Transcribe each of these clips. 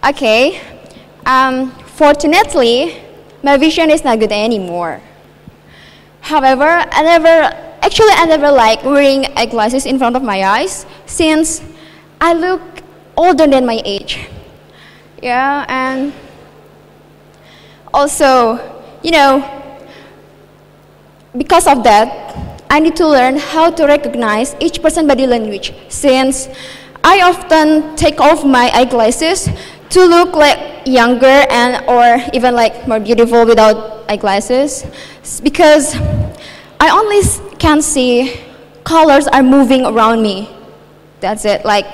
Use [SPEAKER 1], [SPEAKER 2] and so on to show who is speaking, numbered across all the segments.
[SPEAKER 1] Okay. Fortunately, my vision is not good anymore. However, I never like wearing eyeglasses in front of my eyes since I look older than my age. Yeah, and also, because of that, I need to learn how to recognize each person's body language since I often take off my eyeglasses to look like younger or even like more beautiful without eyeglasses because I only can see colors are moving around me. That's it. Like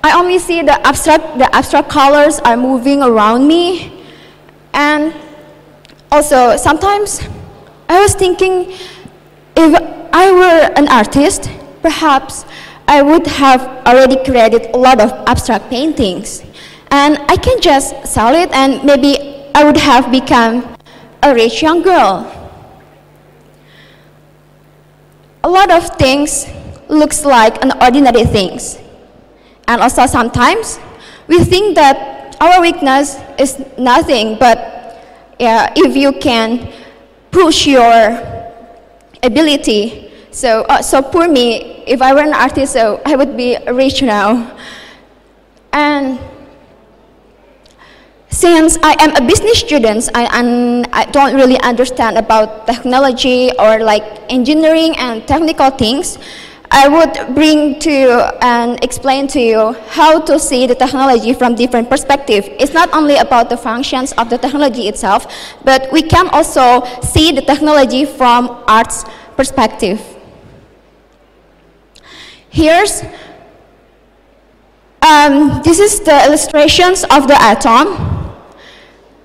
[SPEAKER 1] I only see the abstract colors are moving around me. And also sometimes I was thinking if I were an artist, perhaps I would have already created a lot of abstract paintings. And I can just sell it and maybe I would have become a rich young girl. A lot of things looks like an ordinary things. And also sometimes we think that our weakness is nothing, but if you can push your ability. So for me, if I were an artist, so I would be rich now. And since I am a business student and I don't really understand about technology or like engineering and technical things, I would bring to you and explain to you how to see the technology from different perspectives. It's not only about the functions of the technology itself, but we can also see the technology from art's perspective. This is the illustrations of the atom.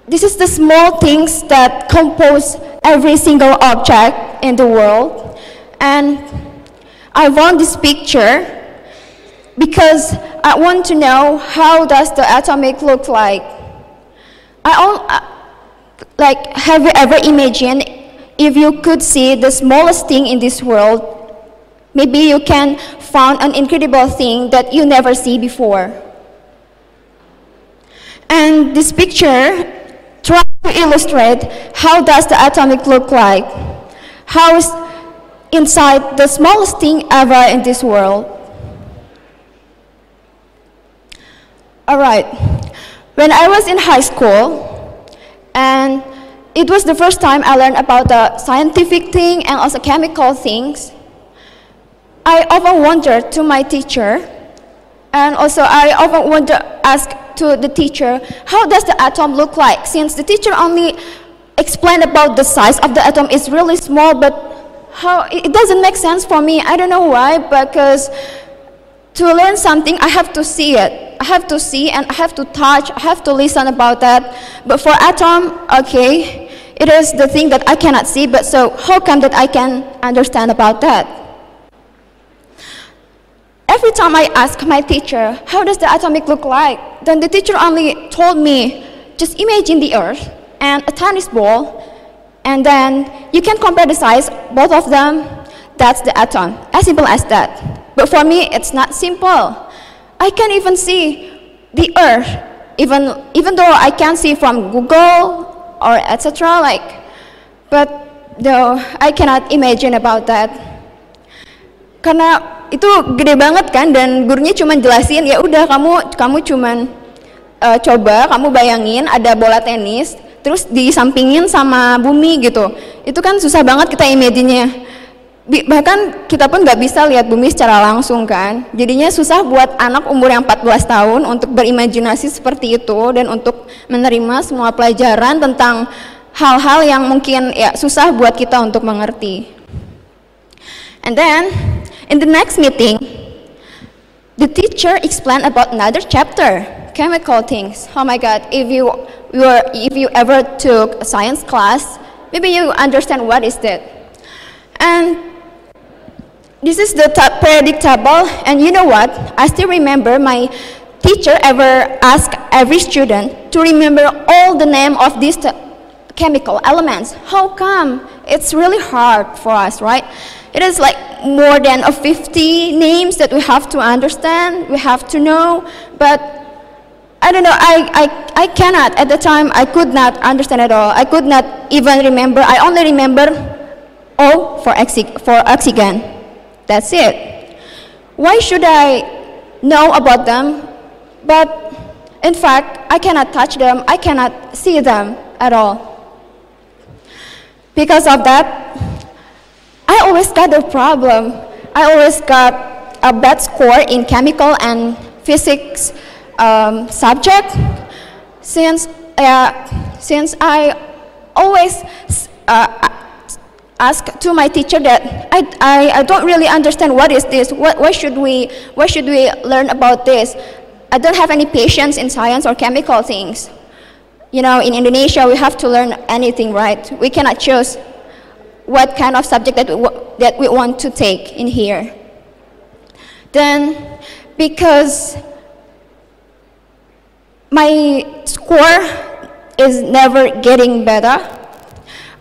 [SPEAKER 1] This is the small things that compose every single object in the world. And I want this picture because I want to know how does the atomic look like. Have you ever imagined if you could see the smallest thing in this world, maybe you can find an incredible thing that you never see before. And this picture tries to illustrate how does the atomic look like. How is inside the smallest thing ever in this world. Alright, when I was in high school, and it was the first time I learned about the scientific thing and also chemical things, I often wondered to my teacher, and also I often ask to the teacher, how does the atom look like? Since the teacher only explained about the size of the atom is really small, but it doesn't make sense for me. I don't know why, because to learn something, I have to see it. I have to see and I have to touch, I have to listen about that. But for atom, okay, it is the thing that I cannot see, but so how come that I can understand about that? Every time I ask my teacher, how does the atomic look like? Then the teacher only told me, just imagine the earth and a tennis ball, and then you can compare the size, both of them, that's the atom, as simple as that. But for me, it's not simple. I can't even see the earth, even though I can see from Google or etc. But though I cannot imagine about that. Karena itu gede banget kan, dan gurunya cuma jelasin, ya udah kamu cuman coba, kamu bayangin ada bola tenis, terus disampingin sama bumi gitu. Itu kan susah banget kita imagine-nya. Bahkan kita pun nggak bisa lihat bumi secara langsung kan. Jadinya susah buat anak umur yang 14 tahun untuk berimajinasi seperti itu dan untuk menerima semua pelajaran tentang hal-hal yang mungkin ya susah buat kita untuk mengerti. And then in the next meeting, the teacher explained about another chapter, chemical things. Oh my God, if you ever took a science class, maybe you understand what is that. And this is the periodic table, and you know what? I still remember my teacher ever asked every student to remember all the name of these chemical elements. How come? It's really hard for us, right? It is like more than 50 names that we have to understand, we have to know, but I don't know, I cannot, at the time, I could not understand at all. I could not even remember. I only remember O for oxygen. That's it. Why should I know about them? But in fact, I cannot touch them. I cannot see them at all. Because of that, I always got a problem. I always got a bad score in chemical and physics subject, since I always ask to my teacher that I don't really understand what is this. Why should we learn about this? I don't have any patience in science or chemical things. You know, in Indonesia we have to learn anything, right? We cannot choose what kind of subject that we want to take in here. Then, because my score is never getting better,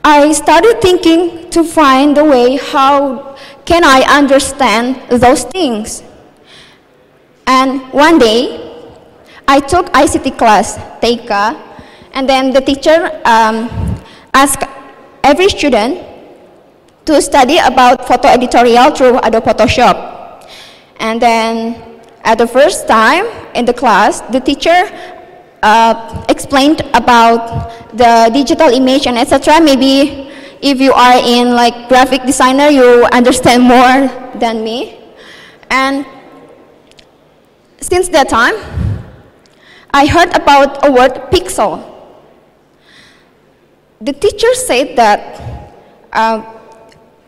[SPEAKER 1] I started thinking to find a way how can I understand those things. And one day, I took ICT class, TK, and then the teacher asked every student to study about photo editorial through Adobe Photoshop. And then at the first time in the class, the teacher explained about the digital image and etc. Maybe if you are in like graphic designer, you understand more than me. And since that time, I heard about a word pixel. The teacher said that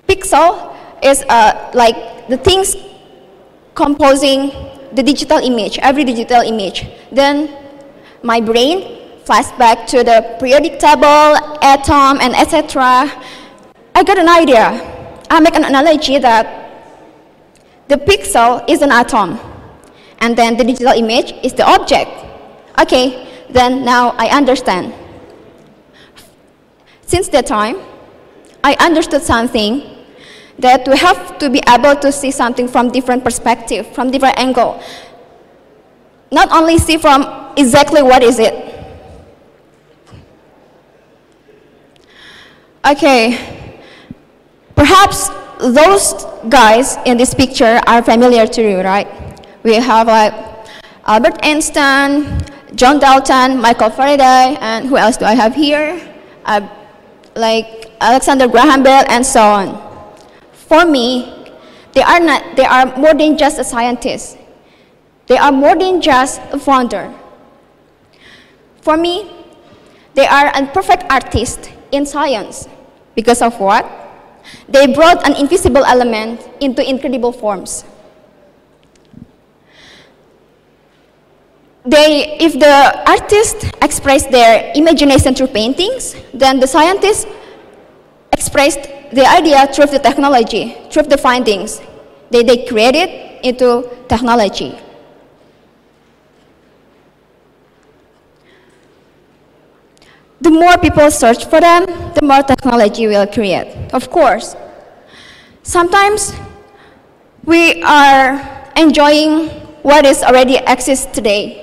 [SPEAKER 1] pixel is like the things composing the digital image, every digital image. Then my brain flashed back to the periodic table, atom, and etc. I got an idea. I make an analogy that the pixel is an atom, and then the digital image is the object. Okay, then now I understand. Since that time, I understood something, that we have to be able to see something from different perspective, from different angle. Not only see from exactly what is it. Okay, perhaps those guys in this picture are familiar to you, right? We have like Albert Einstein, John Dalton, Michael Faraday, and who else do I have here? Like Alexander Graham Bell, and so on. For me, they are more than just a scientist. They are more than just a founder. For me, they are a perfect artist in science. Because of what? They brought an invisible element into incredible forms. If the artists express their imagination through paintings, then the scientists expressed the idea through the technology, through the findings. They create it into technology. The more people search for them, the more technology will create. Of course, sometimes we are enjoying what is already exists today.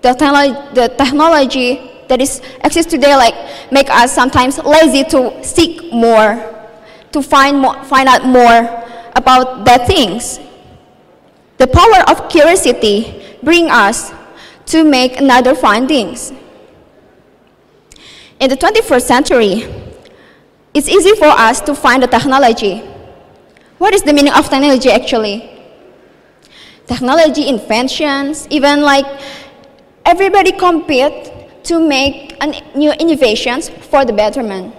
[SPEAKER 1] The technology that exists today, like, make us sometimes lazy to seek more, to find out more about that things. The power of curiosity brings us to make another findings. In the 21st century, it's easy for us to find the technology. What is the meaning of technology actually? Technology, inventions, even like everybody compete to make new innovations for the betterment.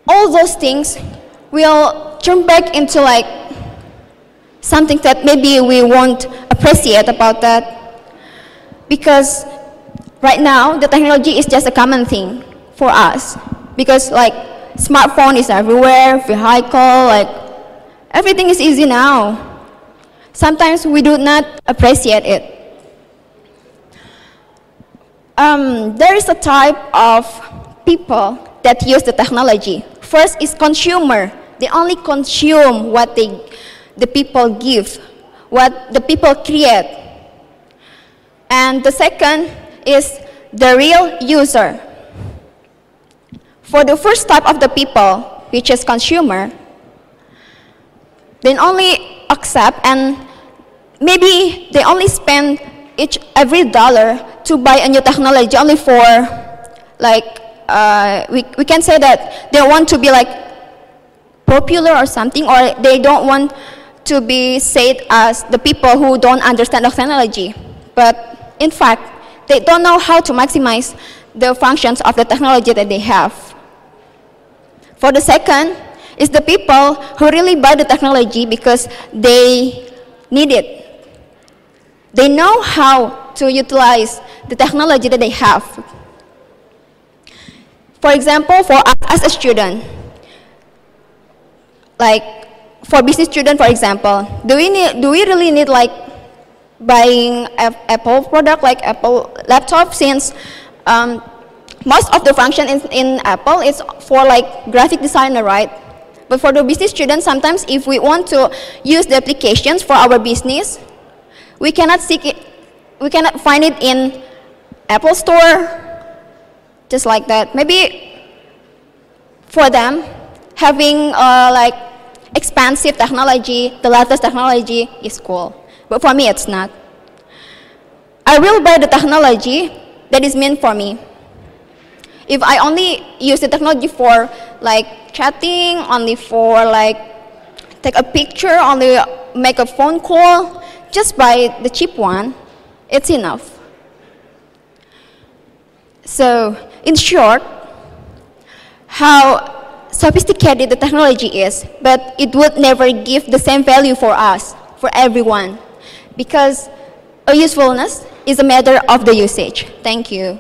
[SPEAKER 1] All those things will turn back into like something that maybe we won't appreciate about that, because right now the technology is just a common thing for us, because like smartphone is everywhere, vehicle, like everything is easy now. Sometimes we do not appreciate it. There is a type of people that use the technology. First is consumer. They only consume what the people give, what the people create. And the second is the real user. For the first type of the people, which is consumer, they only accept and maybe they only spend every dollar to buy a new technology only for, like, we can say that they want to be like popular or something, or they don't want to be said as the people who don't understand the technology. But in fact, they don't know how to maximize the functions of the technology that they have. For the second is the people who really buy the technology because they need it. They know how to utilize the technology that they have. For example, for us as a student, like for business student, for example, do we really need like buying Apple product, like Apple laptop, since most of the function in Apple is for like graphic designer, right? But for the business students, sometimes if we want to use the applications for our business, we cannot find it in Apple Store, just like that. Maybe for them, having like expensive technology, the latest technology is cool. But for me, it's not. I will buy the technology that is meant for me. If I only use the technology for like chatting, only for like take a picture, only make a phone call, just buy the cheap one, it's enough. So, in short, how sophisticated the technology is, but it would never give the same value for us, for everyone, because a usefulness is a matter of the usage. Thank you.